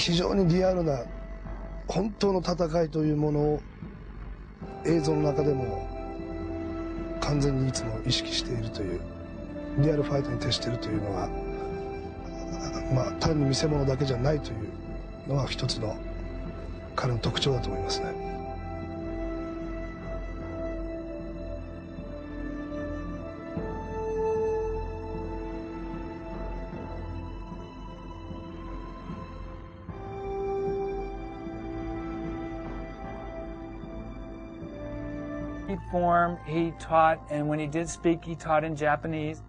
非常にリアルな本当の戦いというものを映像の中でも完全にいつも意識しているという、リアルファイトに徹しているというのは、単に見せ物だけじゃないというのは一つの彼の特徴だと思いますね。Form, he taught, and when he did speak, he taught in Japanese.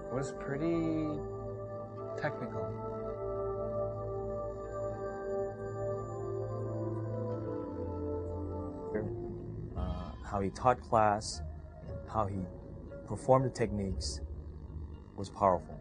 It was pretty technical. How he taught class, how he performed the techniques was powerful.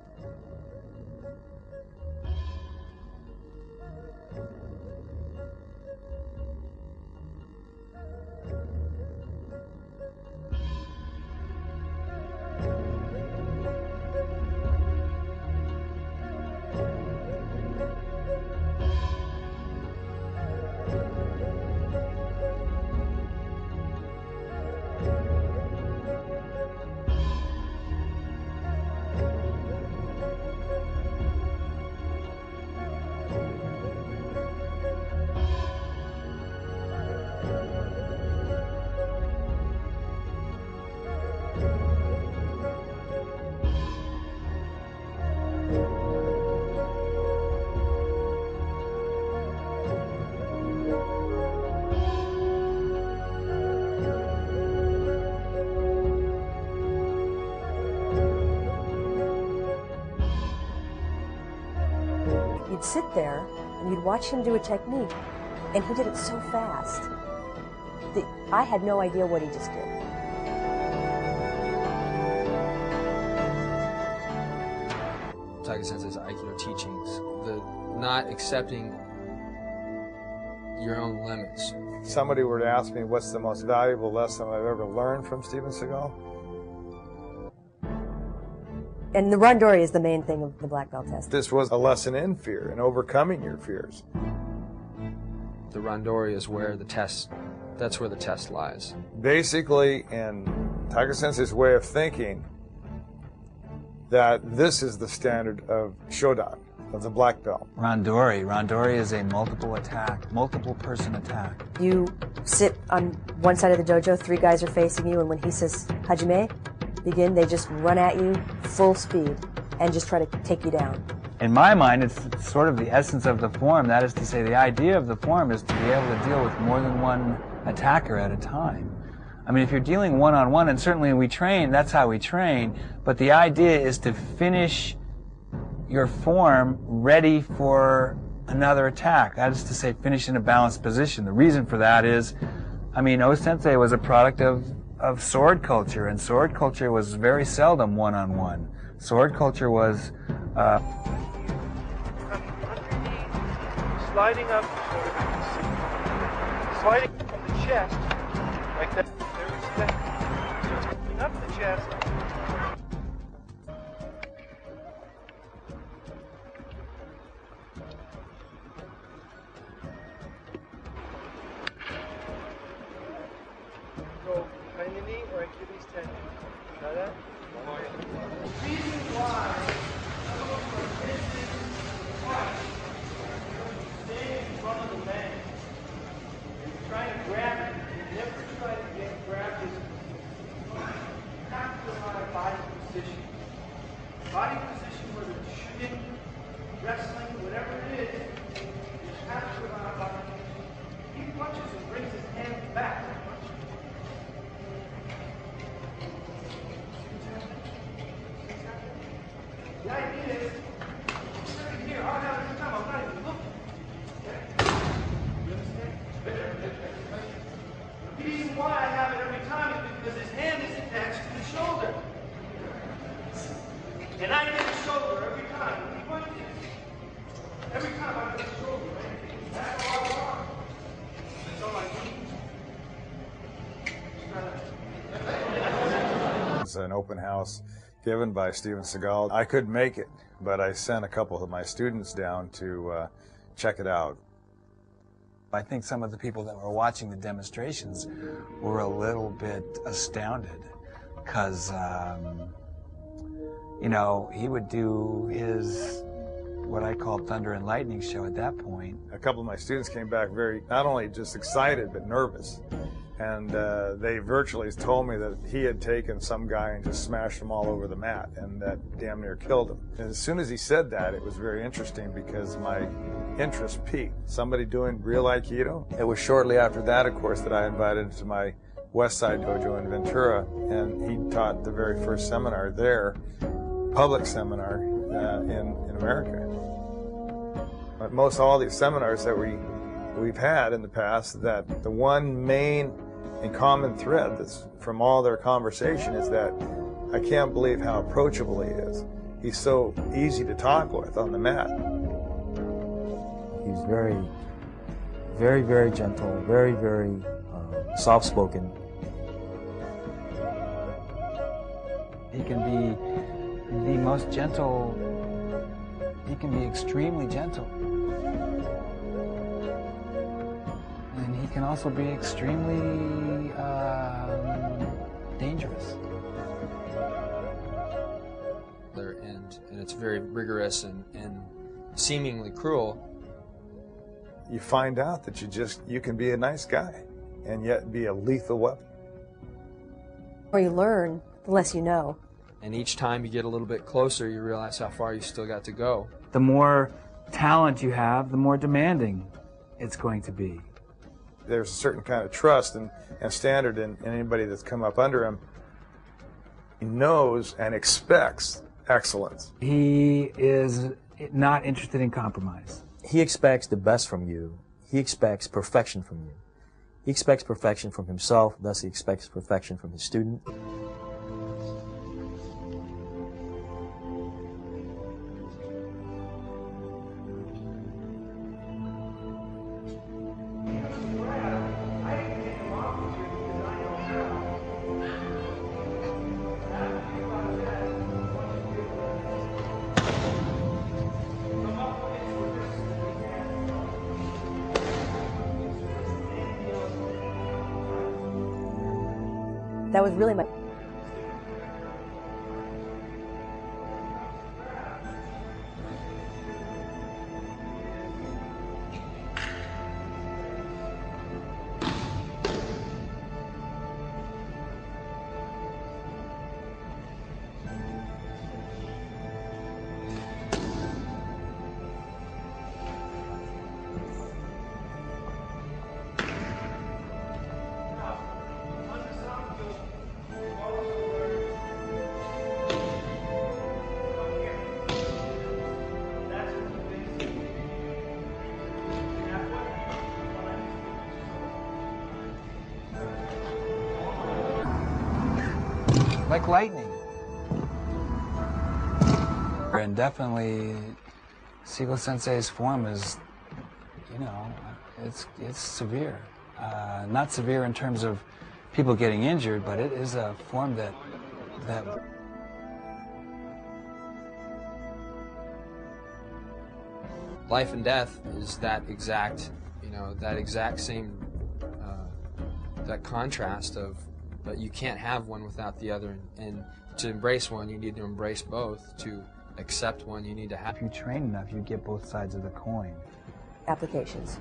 You'd sit there and you'd watch him do a technique, and he did it so fast that I had no idea what he just did. Tiger Sensei's Aikido teachings, the not accepting your own limits. If somebody were to ask me what's the most valuable lesson I've ever learned from Sensei Seagal, and the randori is the main thing of the black belt test. This was a lesson in fear and overcoming your fears. The randori is where the test, that's where the test lies. Basically, in Tiger Sensei's way of thinking, that this is the standard of Shodan, of the black belt. Randori is a multiple attack, multiple person attack. You sit on one side of the dojo, 3 guys are facing you, and when he says Hajime, begin, they just run at you full speed and just try to take you down. In my mind, it's sort of the essence of the form. That is to say, the idea of the form is to be able to deal with more than one attacker at a time. I mean, if you're dealing one-on-one, and certainly we train, that's how we train, but the idea is to finish your form ready for another attack. That is to say, finish in a balanced position. The reason for that is, I mean, O-Sensei was a product of sword culture, and sword culture was very seldom one-on-one. Sword culture was sliding up, sliding from the chest, like that. There's that. Up the chest. Go behind the knee or Achilles tendon. Try that? The reason why this is why stay in front of the man. You're trying to grab it. You never try to get grabbed. Just capture my body position. Body position, whether it's shooting, wrestling, whatever it is, just capture my body position. He punches and brings his hand back. The idea is, I'm sitting here, I'll have a good time, I'm not even looking. Okay? You understand? The reason why I have it every time is because his hand is attached to the shoulder. And I get the shoulder every time. He punches. Every time I get the shoulder, right? That's all I want. That's all I need. was an open house given by Sensei Seagal. I couldn't make it, but I sent a couple of my students down to check it out. I think some of the people that were watching the demonstrations were a little bit astounded because, you know, he would do his, what I call thunder and lightning show at that point. A couple of my students came back very, not only just excited, but nervous. And they virtually told me that he had taken some guy and just smashed him all over the mat, and that damn near killed him. And as soon as he said that, it was very interesting because my interest peaked. Somebody doing real Aikido? It was shortly after that, of course, that I invited him to my West Side Dojo in Ventura, and he taught the very first seminar there, public seminar in America. But most all these seminars that we've had in the past, that the one main and common thread that's from all their conversation is that I can't believe how approachable he is. He's so easy to talk with on the mat. He's very, very, very gentle, very, very soft-spoken. He can be the most gentle, he can be extremely gentle. And he can also be extremely dangerous. And it's very rigorous and seemingly cruel. You find out that you can be a nice guy and yet be a lethal weapon. The more you learn, the less you know. And each time you get a little bit closer, you realize how far you still got to go. The more talent you have, the more demanding it's going to be. There's a certain kind of trust and standard in anybody that's come up under him. He knows and expects excellence. He is not interested in compromise. He expects the best from you. He expects perfection from you. He expects perfection from himself, thus he expects perfection from his student. That was really my... Like lightning. And definitely, Seagal Sensei's form is, you know, it's severe. Not severe in terms of people getting injured, but it is a form that Life and death is that exact, you know, that exact same, that contrast of, but you can't have one without the other, and to embrace one, you need to embrace both. To accept one, you need to have. If you train enough, you get both sides of the coin. applications.